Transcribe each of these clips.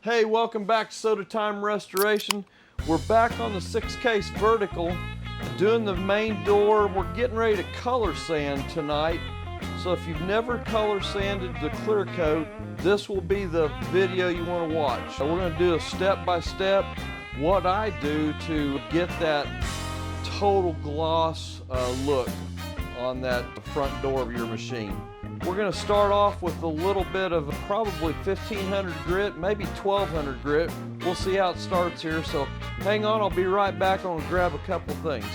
Hey, welcome back to Soda Time Restoration. We're back on the 6-case vertical, doing the main door. We're getting ready to color sand tonight. So if you've never color sanded the clear coat, this will be the video you want to watch. We're going to do a step-by-step what I do to get that total gloss look on that front door of your machine. We're going to start off with a little bit of probably 1500 grit, maybe 1200 grit. We'll see how it starts here, so hang on, I'll be right back. I'm going to grab a couple things.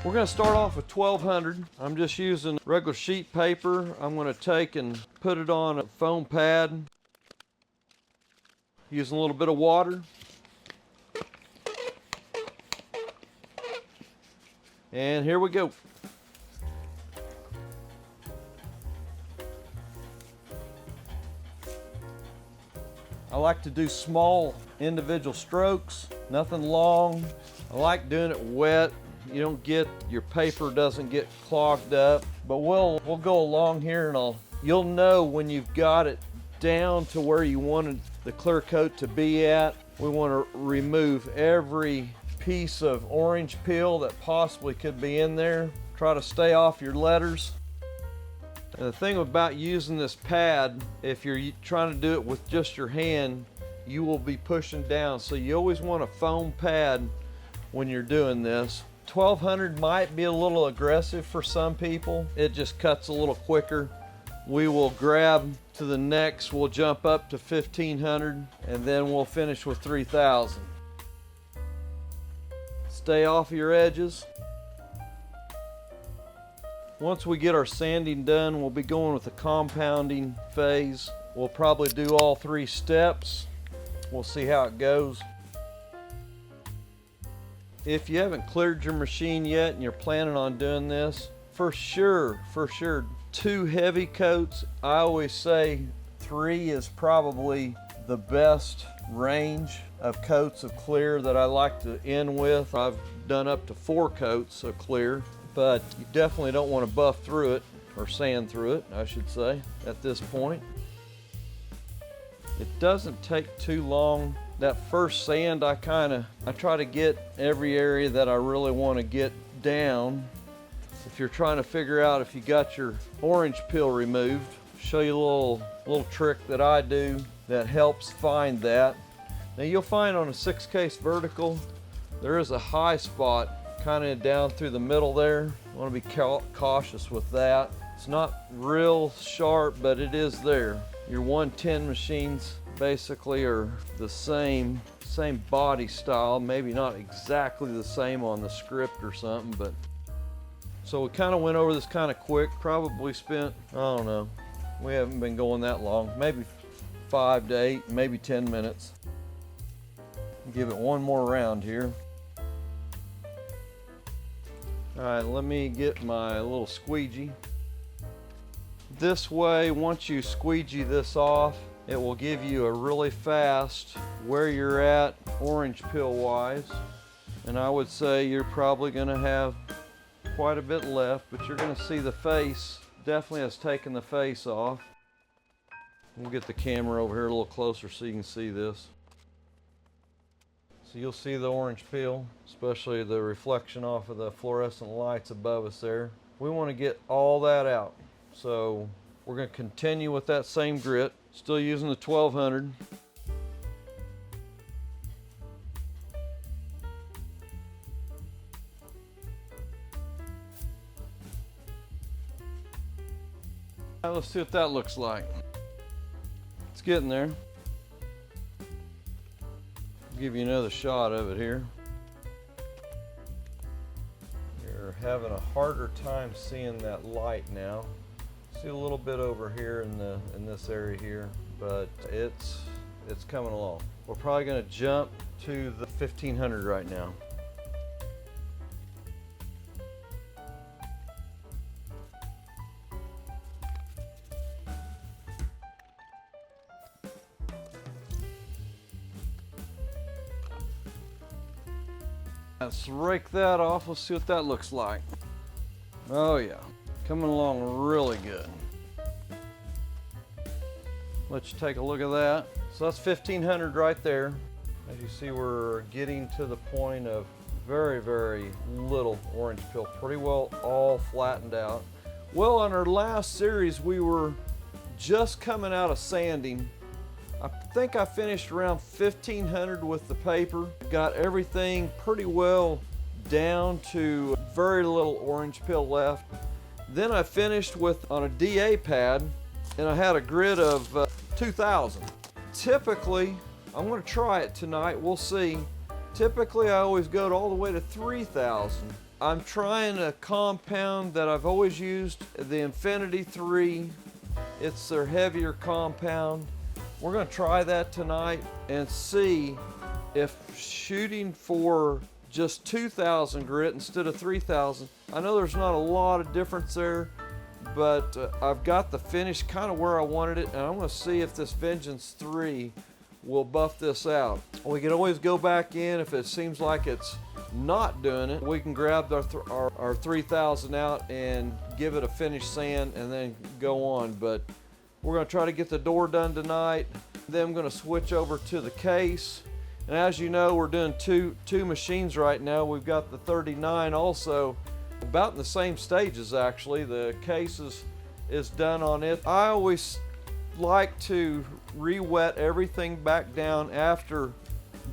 We're going to start off with 1200. I'm just using regular sheet paper. I'm going to take and put it on a foam pad, using a little bit of water. And here we go. I like to do small individual strokes, nothing long. I like doing it wet. You don't get, your paper doesn't get clogged up. But we'll go along here and you'll know when you've got it down to where you wanted the clear coat to be at. We want to remove every piece of orange peel that possibly could be in there. Try to stay off your letters. And the thing about using this pad, if you're trying to do it with just your hand, you will be pushing down. So you always want a foam pad when you're doing this. 1200 might be a little aggressive for some people. It just cuts a little quicker. We will grab to the next, we'll jump up to 1500, and then we'll finish with 3000. Stay off your edges. Once we get our sanding done, we'll be going with the compounding phase. We'll probably do all 3 steps. We'll see how it goes. If you haven't cleared your machine yet and you're planning on doing this, for sure, 2 heavy coats. I always say 3 is probably the best range of coats of clear that I like to end with. I've done up to 4 coats of clear, but you definitely don't want to buff through it, or sand through it, I should say, at this point. It doesn't take too long. That first sand, I try to get every area that I really want to get down. If you're trying to figure out if you got your orange peel removed, show you a little trick that I do that helps find that. Now you'll find on a 6-case vertical, there is a high spot kind of down through the middle there. You want to be cautious with that. It's not real sharp, but it is there. Your 110 machines basically are the same body style, maybe not exactly the same on the script or something, but so we kind of went over this kind of quick. Probably spent, I don't know, we haven't been going that long, maybe 5 to 8, maybe 10 minutes. Give it one more round here. All right, let me get my little squeegee. This way, once you squeegee this off, it will give you a really fast where you're at orange peel wise. And I would say you're probably going to have quite a bit left, but you're going to see the face definitely has taken the face off. We'll get the camera over here a little closer so you can see this. So you'll see the orange peel, especially the reflection off of the fluorescent lights above us there. We want to get all that out. So we're going to continue with that same grit, still using the 1200. Now let's see what that looks like. It's getting there. I'll give you another shot of it here. You're having a harder time seeing that light now. See a little bit over here in this area here, but it's coming along. We're probably going to jump to the 1500 right now. Let's rake that off. Let's see what that looks like. Oh yeah, coming along really good. Let's take a look at that. So that's 1,500 right there. As you see, we're getting to the point of very, very little orange peel. Pretty well all flattened out. Well, on our last series, we were just coming out of sanding. I think I finished around 1,500 with the paper. Got everything pretty well down to very little orange peel left. Then I finished with on a DA pad, and I had a grit of 2,000. Typically, I'm going to try it tonight. We'll see. Typically, I always go all the way to 3,000. I'm trying a compound that I've always used, the Infinity 3. It's their heavier compound. We're going to try that tonight and see if shooting for just 2,000 grit instead of 3,000. I know there's not a lot of difference there, but I've got the finish kind of where I wanted it, and I'm going to see if this Vengeance 3 will buff this out. We can always go back in if it seems like it's not doing it. We can grab our 3,000 out and give it a finished sand and then go on. But we're going to try to get the door done tonight. Then I'm going to switch over to the case. And as you know, we're doing two machines right now. We've got the 39 also about in the same stages actually. The case is done on it. I always like to re-wet everything back down after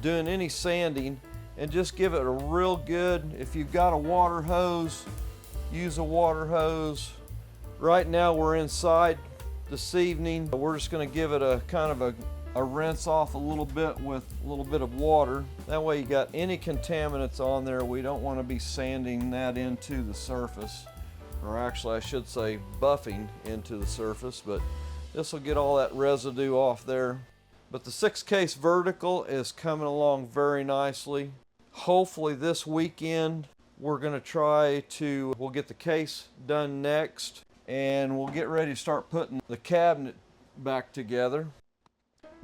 doing any sanding and just give it a real good, if you've got a water hose, use a water hose. Right now we're inside this evening. We're just going to give it a kind of a rinse off a little bit with a little bit of water. That way you got any contaminants on there. We don't want to be sanding that into the surface, or actually I should say buffing into the surface, but this will get all that residue off there. But the 6-case vertical is coming along very nicely. Hopefully this weekend we're going to we'll get the case done next, and we'll get ready to start putting the cabinet back together.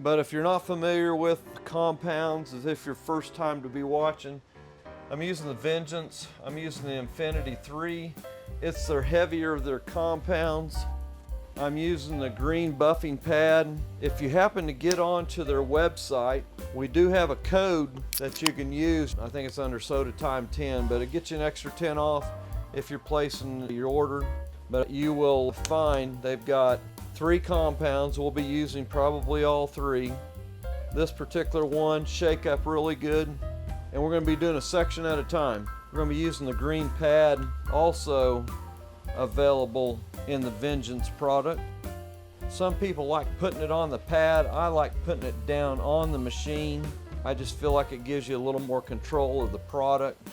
But if you're not familiar with compounds, as if your first time to be watching, I'm using the Vengeance, I'm using the Infinity 3. It's their heavier of their compounds. I'm using the green buffing pad. If you happen to get onto their website, we do have a code that you can use. I think it's under Soda Time 10, but it gets you an extra 10 off if you're placing your order. But you will find they've got 3 compounds. We'll be using probably all 3. This particular one, shake up really good. And we're going to be doing a section at a time. We're going to be using the green pad, also available in the Vengeance product. Some people like putting it on the pad. I like putting it down on the machine. I just feel like it gives you a little more control of the product.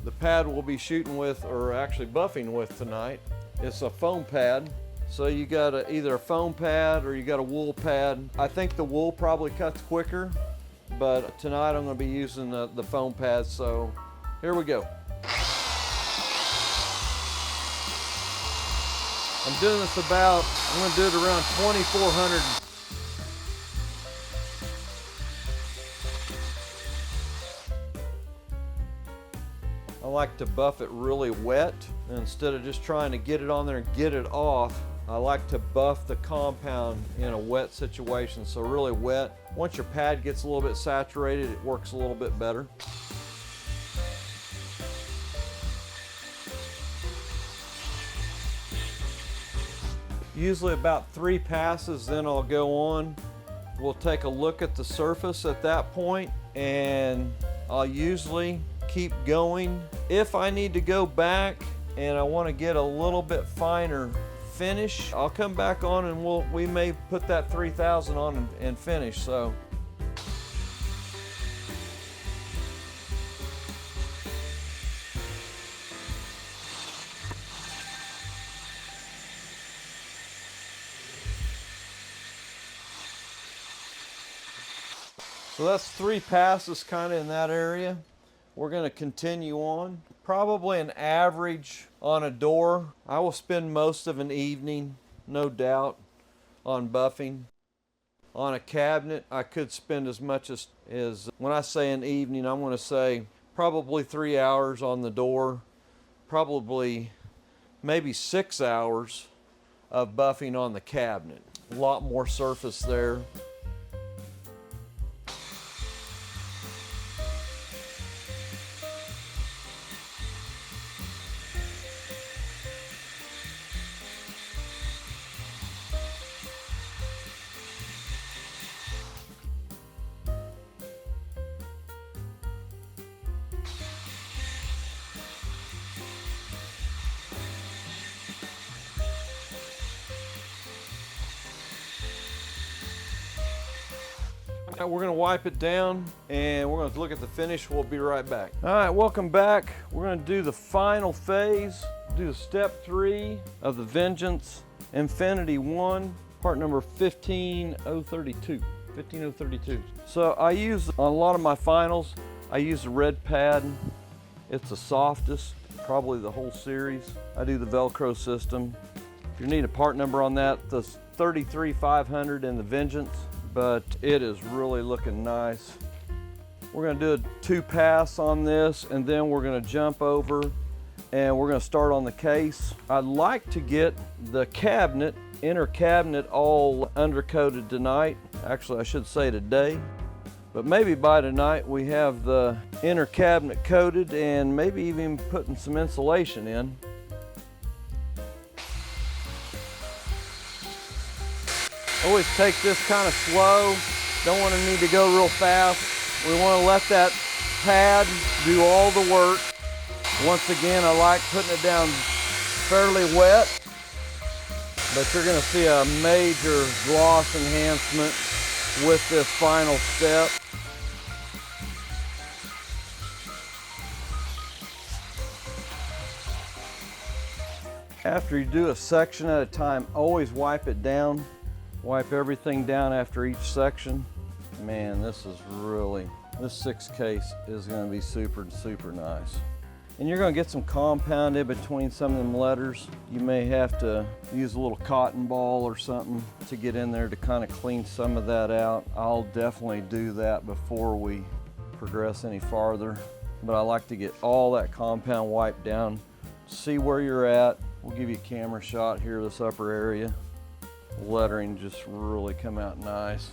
The pad we'll be shooting with, or actually buffing with tonight, it's a foam pad. So you got either a foam pad or you got a wool pad. I think the wool probably cuts quicker, but tonight I'm going to be using the foam pad. So here we go. I'm doing this I'm going to do it around 2,400. I like to buff it really wet. And instead of just trying to get it on there and get it off, I like to buff the compound in a wet situation, so really wet. Once your pad gets a little bit saturated, it works a little bit better. Usually about 3 passes, then I'll go on. We'll take a look at the surface at that point, and I'll usually keep going. If I need to go back and I want to get a little bit finer finish, I'll come back on and we may put that 3,000 on and finish. So that's 3 passes kind of in that area. We're going to continue on. Probably an average on a door. I will spend most of an evening, no doubt, on buffing. On a cabinet, I could spend as much as when I say an evening, I'm going to say probably 3 hours on the door, probably maybe 6 hours of buffing on the cabinet. A lot more surface there. We're going to wipe it down and we're going to look at the finish. We'll be right back. All right, welcome back. We're going to do the final phase, do step 3 of the Vengeance Infinity 1, part number 15032. So I use, on a lot of my finals, I use the red pad. It's the softest, probably the whole series. I do the Velcro system. If you need a part number on that, the 33500 in the Vengeance, but it is really looking nice. We're going to do a 2-pass on this, and then we're going to jump over and we're going to start on the case. I'd like to get the cabinet, inner cabinet, all undercoated tonight. Actually, I should say today, but maybe by tonight we have the inner cabinet coated and maybe even putting some insulation in. Always take this kind of slow. Don't want to need to go real fast. We want to let that pad do all the work. Once again, I like putting it down fairly wet, but you're going to see a major gloss enhancement with this final step. After you do a section at a time, always wipe it down. Wipe everything down after each section. Man, this 6 case is going to be super nice. And you're going to get some compound in between some of them letters. You may have to use a little cotton ball or something to get in there to kind of clean some of that out. I'll definitely do that before we progress any farther. But I like to get all that compound wiped down. See where you're at. We'll give you a camera shot here, this upper area. Lettering just really come out nice.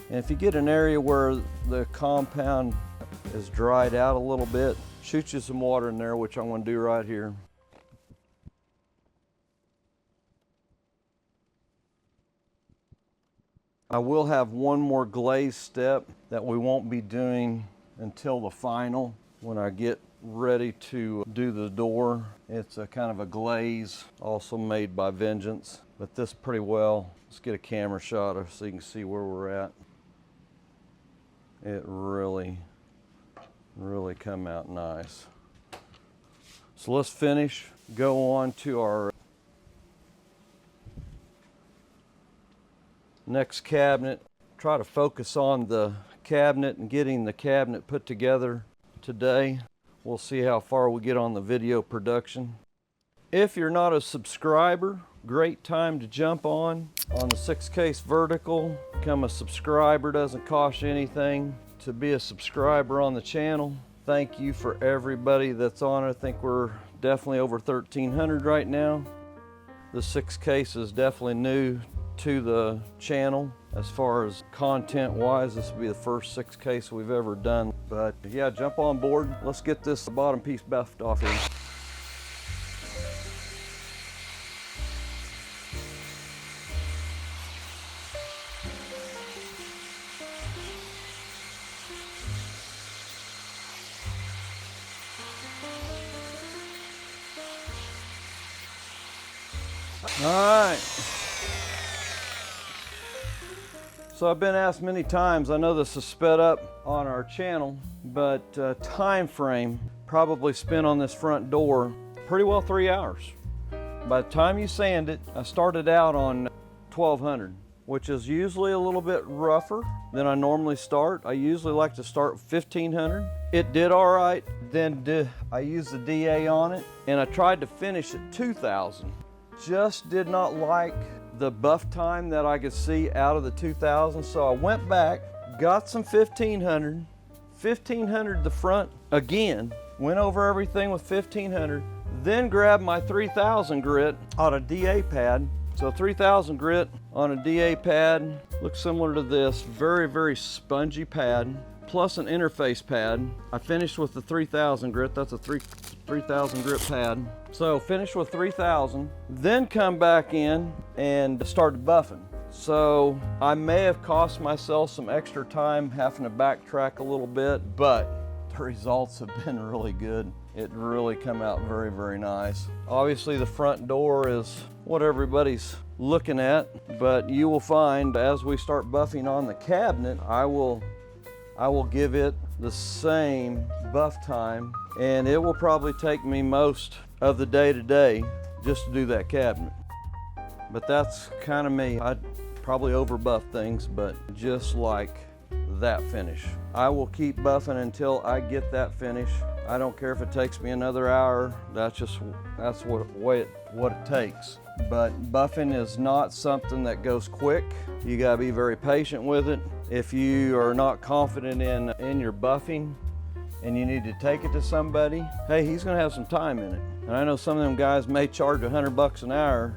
And if you get an area where the compound is dried out a little bit, shoot you some water in there, which I'm going to do right here. I will have one more glaze step that we won't be doing until the final, when I get ready to do the door. It's a kind of a glaze, also made by Vengeance. But this pretty well, let's get a camera shot so you can see where we're at. It really come out nice. So let's finish, go on to our next cabinet. Try to focus on the cabinet and getting the cabinet put together today. We'll see how far we get on the video production. If you're not a subscriber, great time to jump on the 6 case vertical. Become a subscriber, doesn't cost you anything to be a subscriber on the channel. Thank you for everybody that's on it. I think we're definitely over 1,300 right now. The 6 case is definitely new to the channel. As far as content wise, this will be the first 6 case we've ever done. But yeah, jump on board. Let's get this bottom piece buffed off here. All right. So I've been asked many times, I know this is sped up on our channel, but time frame probably spent on this front door pretty well 3 hours. By the time you sand it, I started out on 1200, which is usually a little bit rougher than I normally start. I usually like to start 1500. It did all right. Then I used the DA on it, and I tried to finish at 2000. Just did not like the buff time that I could see out of the 2000, so I went back, got some 1500, 1500 the front again, went over everything with 1500, then grabbed my 3000 grit on a DA pad. So 3000 grit on a DA pad, looks similar to this, very spongy pad, plus an interface pad. I finished with the 3000 grit, that's a 3000 grit pad. So finished with 3000, then come back in and started buffing. So I may have cost myself some extra time having to backtrack a little bit, but the results have been really good. It really come out very nice. Obviously the front door is what everybody's looking at, but you will find as we start buffing on the cabinet, I will give it the same buff time, and it will probably take me most of the day today just to do that cabinet. But that's kind of me. I'd probably over buff things, but just like that finish. I will keep buffing until I get that finish. I don't care if it takes me another hour. That's what it takes. But buffing is not something that goes quick. You gotta be very patient with it. If you are not confident in your buffing and you need to take it to somebody, hey, he's gonna have some time in it. And I know some of them guys may charge $100 an hour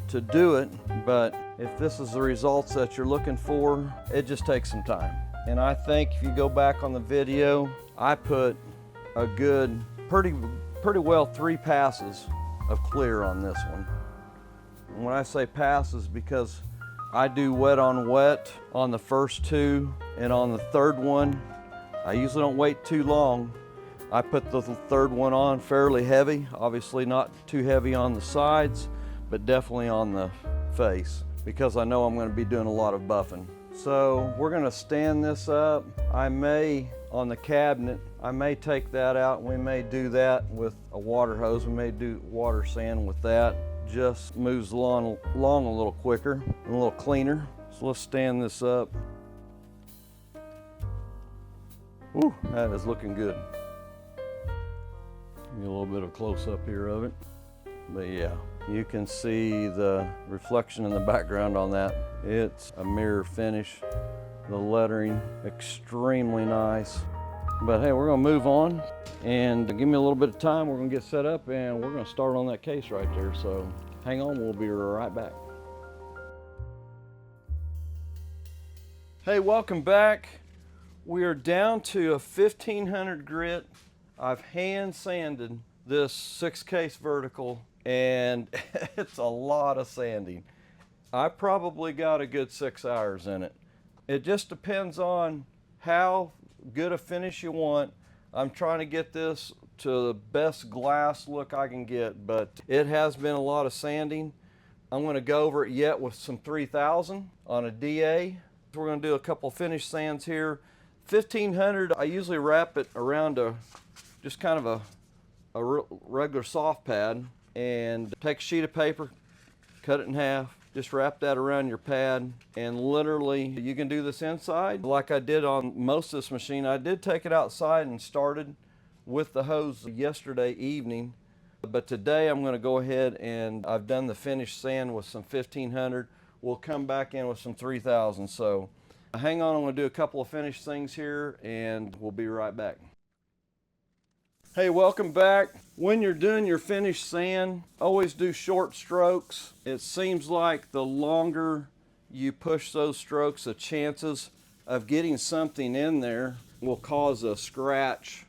to do it, but if this is the results that you're looking for, it just takes some time. And I think if you go back on the video, I put a good, pretty well 3 passes of clear on this one. And when I say passes, because I do wet on wet on the first 2, and on the third one, I usually don't wait too long. I put the third one on fairly heavy, obviously not too heavy on the sides, but definitely on the face, because I know I'm going to be doing a lot of buffing. So we're going to stand this up. I may, on the cabinet, I may take that out, and we may do that with a water hose. We may do water sand with that. Just moves along a little quicker and a little cleaner. So let's stand this up. Ooh, that is looking good. Give me a little bit of close up here of it. But yeah, you can see the reflection in the background on that. It's a mirror finish. The lettering, extremely nice. But hey, we're gonna move on, and give me a little bit of time. We're gonna get set up and we're gonna start on that case right there. So hang on, we'll be right back. Hey, welcome back. We are down to a 1500 grit. I've hand sanded this 6-case vertical, and it's a lot of sanding. I probably got a good 6 hours in it. It just depends on how good a finish you want. I'm trying to get this to the best glass look I can get, but it has been a lot of sanding. I'm going to go over it yet with some 3000 on a DA. We're going to do a couple finish sands here. 1500, I usually wrap it around just kind of a regular soft pad, and take a sheet of paper, cut it in half, just wrap that around your pad, and literally you can do this inside like I did on most of this machine. I did take it outside and started with the hose yesterday evening, but today I'm going to go ahead and I've done the finish sand with some 1500. We'll come back in with some 3000. So hang on, I'm going to do a couple of finish things here and we'll be right back. Hey, welcome back. When you're doing your finish sand, always do short strokes. It seems like the longer you push those strokes, the chances of getting something in there will cause a scratch.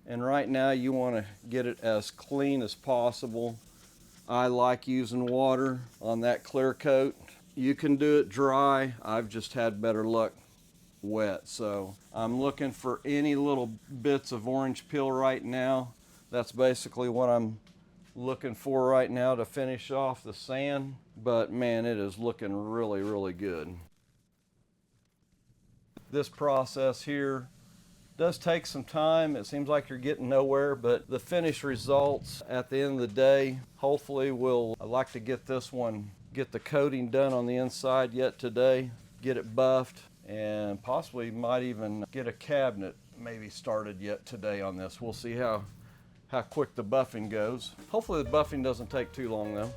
And right now you want to get it as clean as possible. I like using water on that clear coat. You can do it dry. I've just had better luck wet. So I'm looking for any little bits of orange peel right now. That's basically what I'm looking for right now to finish off the sand. But man, it is looking really good. This process here does take some time. It seems like you're getting nowhere, but the finished results at the end of the day, hopefully I'd like to get this one, get the coating done on the inside yet today, get it buffed, and possibly might even get a cabinet maybe started yet today on this. We'll see how quick the buffing goes. Hopefully the buffing doesn't take too long though.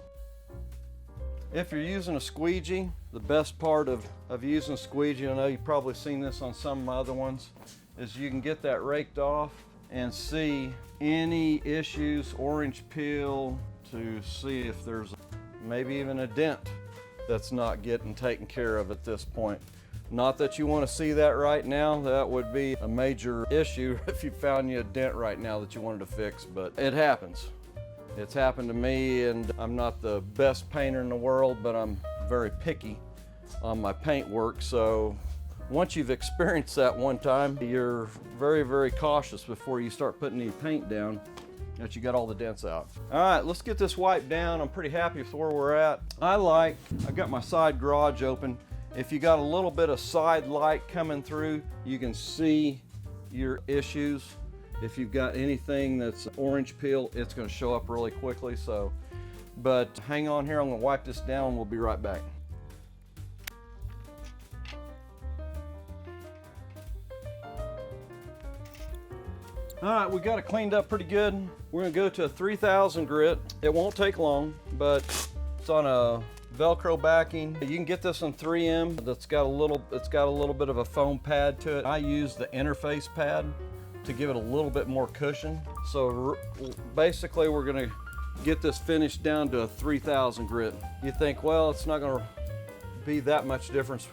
If you're using a squeegee, the best part of using a squeegee, I know you've probably seen this on some of my other ones, is you can get that raked off and see any issues, orange peel, to see if there's maybe even a dent that's not getting taken care of at this point. Not that you want to see that right now. That would be a major issue if you found you a dent right now that you wanted to fix, but it happens. It's happened to me, and I'm not the best painter in the world, but I'm very picky on my paint work. So once you've experienced that one time, you're very, very cautious before you start putting any paint down that you got all the dents out. All right, let's get this wiped down. I'm pretty happy with where we're at. I've got my side garage open. If you got a little bit of side light coming through, you can see your issues. If you've got anything that's orange peel, it's gonna show up really quickly. But hang on here, I'm gonna wipe this down, we'll be right back. All right, we got it cleaned up pretty good. We're gonna go to a 3000 grit. It won't take long, but it's on a Velcro backing. You can get this on 3M. It's got a little bit of a foam pad to it. I use the interface pad to give it a little bit more cushion. So basically we're gonna get this finished down to a 3000 grit. You think, well, it's not gonna be that much difference.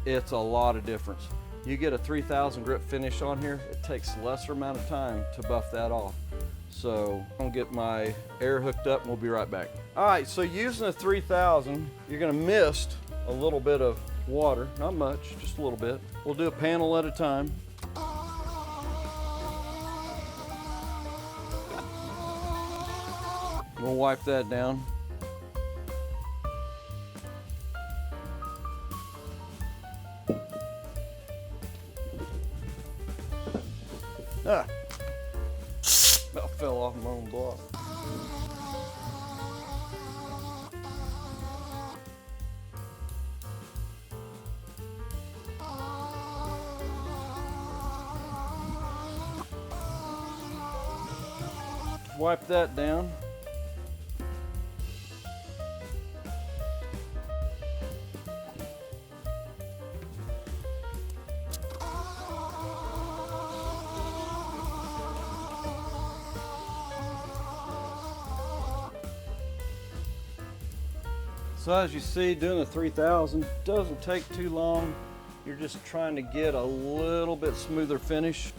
It's a lot of difference. You get a 3000 grit finish on here, it takes lesser amount of time to buff that off. So I'm gonna get my air hooked up and we'll be right back. All right, so using a 3000, you're gonna mist a little bit of water, not much, just a little bit. We'll do a panel at a time. We'll wipe that down. Ah, about fell off my own block. Wipe that down. So as you see, doing the 3000 doesn't take too long. You're just trying to get a little bit smoother finish.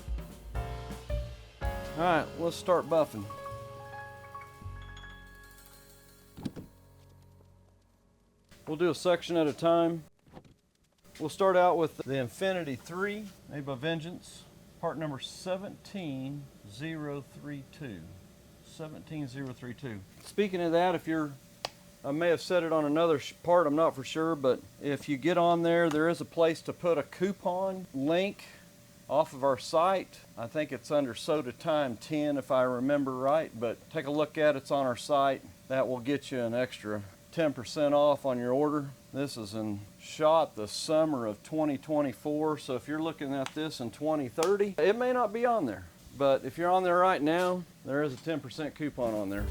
All right, let's start buffing. We'll do a section at a time. We'll start out with the Infinity 3, made by Vengeance, part number 17032. 17032. Speaking of that, I may have said it on another part, I'm not for sure, but if you get on there, there is a place to put a coupon link off of our site. I think it's under Soda Time 10 if I remember right, but take a look at it, it's on our site. That will get you an extra 10% off on your order. This is shot the summer of 2024, so if you're looking at this in 2030, it may not be on there. But if you're on there right now, there is a 10% coupon on there.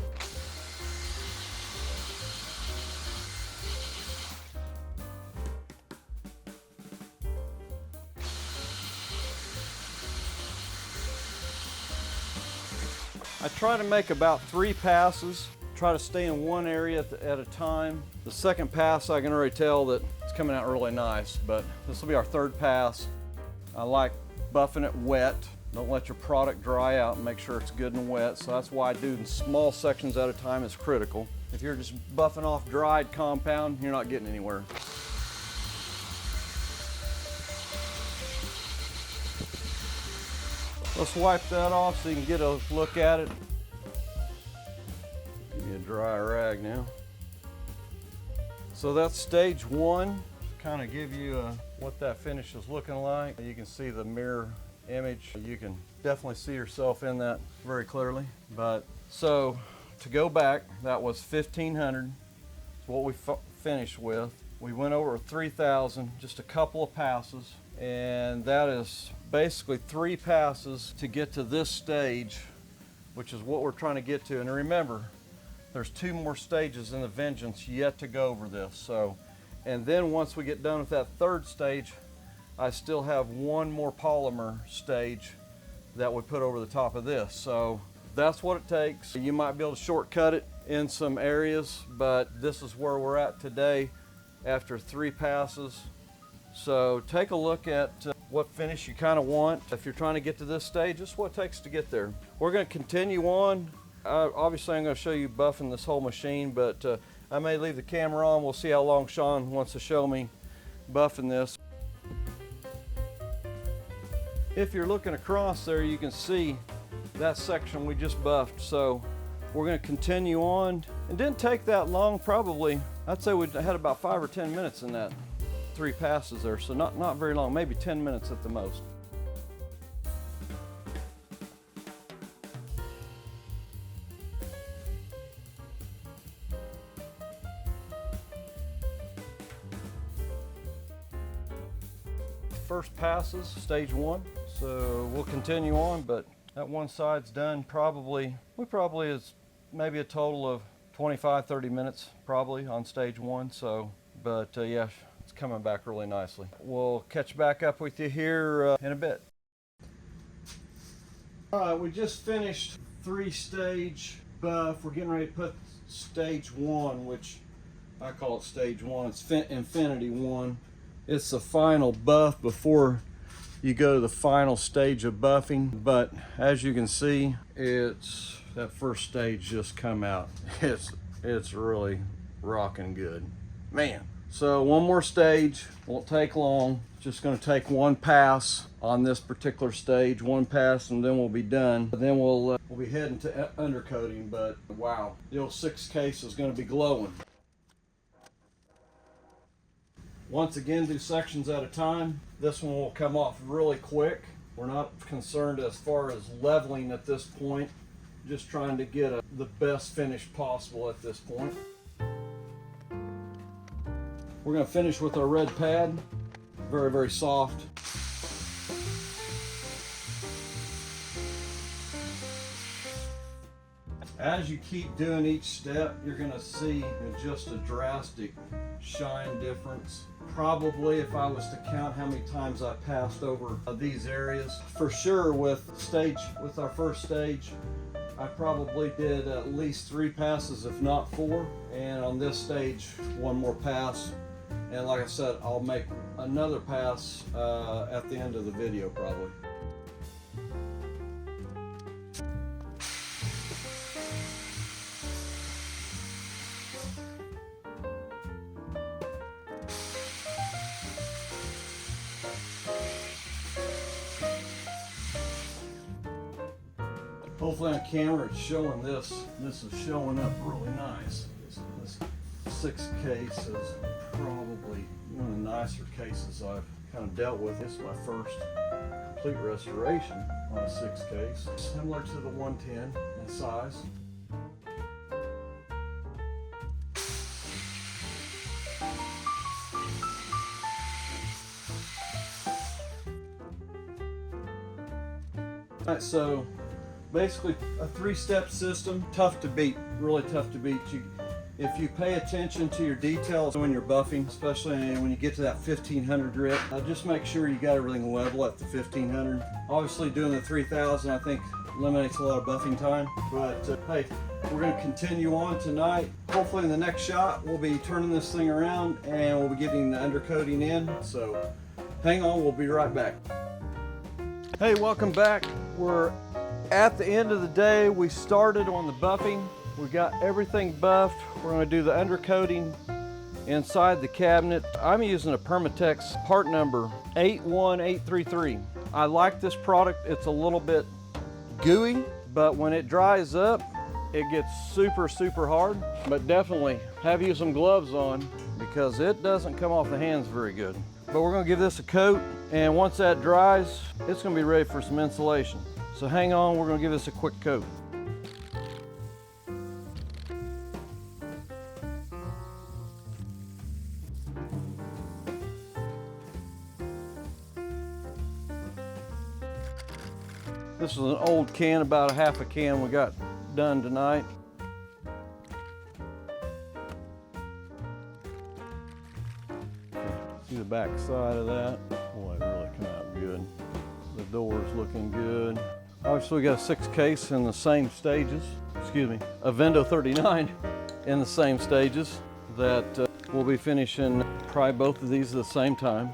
I try to make about 3 passes. Try to stay in one area at a time. The second pass, I can already tell that it's coming out really nice, but this will be our 3rd pass. I like buffing it wet. Don't let your product dry out and make sure it's good and wet. So that's why doing small sections at a time is critical. If you're just buffing off dried compound, you're not getting anywhere. Let's wipe that off so you can get a look at it. Give you a dry rag now. So that's stage 1. Kind of give you what that finish is looking like. You can see the mirror image. You can definitely see yourself in that very clearly. But so to go back, that was 1500. What we finished with. We went over 3000, just a couple of passes, and that is basically 3 passes to get to this stage, which is what we're trying to get to. And remember, there's 2 more stages in the Vengeance yet to go over this. So, and then once we get done with that 3rd stage, I still have one more polymer stage that we put over the top of this. So that's what it takes. You might be able to shortcut it in some areas, but this is where we're at today after 3 passes. So take a look at what finish you kind of want. If you're trying to get to this stage, this is what it takes to get there. We're going to continue on. Obviously I'm going to show you buffing this whole machine, but I may leave the camera on. We'll see how long Sean wants to show me buffing this. If you're looking across there, you can see that section we just buffed. So we're going to continue on. It didn't take that long, probably. I'd say we had about 5 or 10 minutes in that 3 passes there, so not very long, maybe 10 minutes at the most. First passes, stage 1. So we'll continue on, but that one side's done. We probably is maybe a total of 25-30 minutes probably on stage 1. So, but yeah, it's coming back really nicely. We'll catch back up with you here in a bit. All right, we just finished 3-stage buff. We're getting ready to put stage 1, which I call it stage 1. It's Infinity 1. It's the final buff before you go to the final stage of buffing. But as you can see, it's that first stage just come out. It's really rocking good, man. So one more stage, won't take long. Just going to take 1 pass on this particular stage, 1 pass, and then we'll be done. Then we'll be heading to undercoating. But wow, the old 6 case is going to be glowing. Once again, do sections at a time. This one will come off really quick. We're not concerned as far as leveling at this point. Just trying to get the best finish possible at this point. We're going to finish with our red pad. Very, very soft. As you keep doing each step, you're going to see just a drastic shine difference. Probably, if I was to count how many times I passed over these areas, for sure with our first stage, I probably did at least 3 passes, if not 4. And on this stage, 1 more pass. And like I said, I'll make another pass at the end of the video probably. Hopefully on camera it's showing this. This is showing up really nice. This 6 case is probably one of the nicer cases I've kind of dealt with. This is my first complete restoration on a 6 case. Similar to the 110 in size. All right, so basically a 3-step system, tough to beat, really tough to beat. If you pay attention to your details when you're buffing, especially when you get to that 1500 grit, just make sure you got everything level at the 1500. Obviously doing the 3000 I think eliminates a lot of buffing time, but hey, we're going to continue on tonight. Hopefully in the next shot we'll be turning this thing around and we'll be getting the undercoating in, so hang on, we'll be right back. Hey, welcome back. We're at the end of the day. We started on the buffing. We got everything buffed. We're going to do the undercoating inside the cabinet. I'm using a Permatex part number 81833. I like this product. It's a little bit gooey, but when it dries up, it gets super, super hard. But definitely have you some gloves on because it doesn't come off the hands very good. But we're going to give this a coat, and once that dries, it's going to be ready for some insulation. So hang on, we're going to give this a quick coat. This is an old can, about a half a can we got done tonight. See the back side of that. Boy, it Door's looking good. Obviously we got a 6 case in the same stages, excuse me, a Vendo 39 in the same stages that we'll be finishing probably both of these at the same time.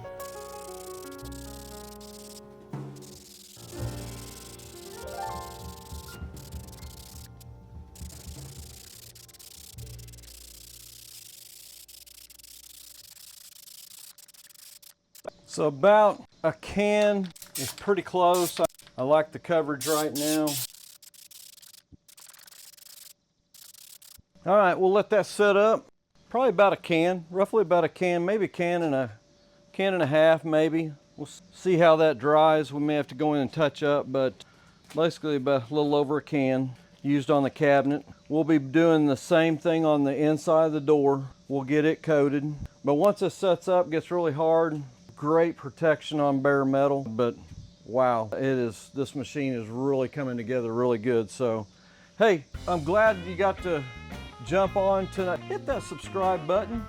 So about a can is pretty close. I like the coverage right now. All right, we'll let that set up. Probably about a can, roughly about a can, maybe a can and a half maybe. We'll see how that dries. We may have to go in and touch up, but basically about a little over a can used on the cabinet. We'll be doing the same thing on the inside of the door. We'll get it coated. But once it sets up, it gets really hard. Great protection on bare metal, but wow, this machine is really coming together really good. So, hey, I'm glad you got to jump on tonight. Hit that subscribe button,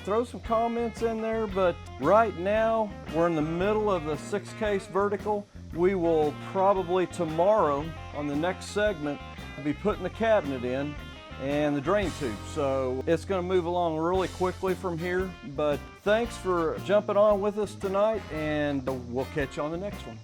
throw some comments in there, but right now we're in the middle of the 6 case vertical. We will probably tomorrow on the next segment be putting the cabinet in and the drain tube. So it's going to move along really quickly from here, but thanks for jumping on with us tonight, and we'll catch you on the next one.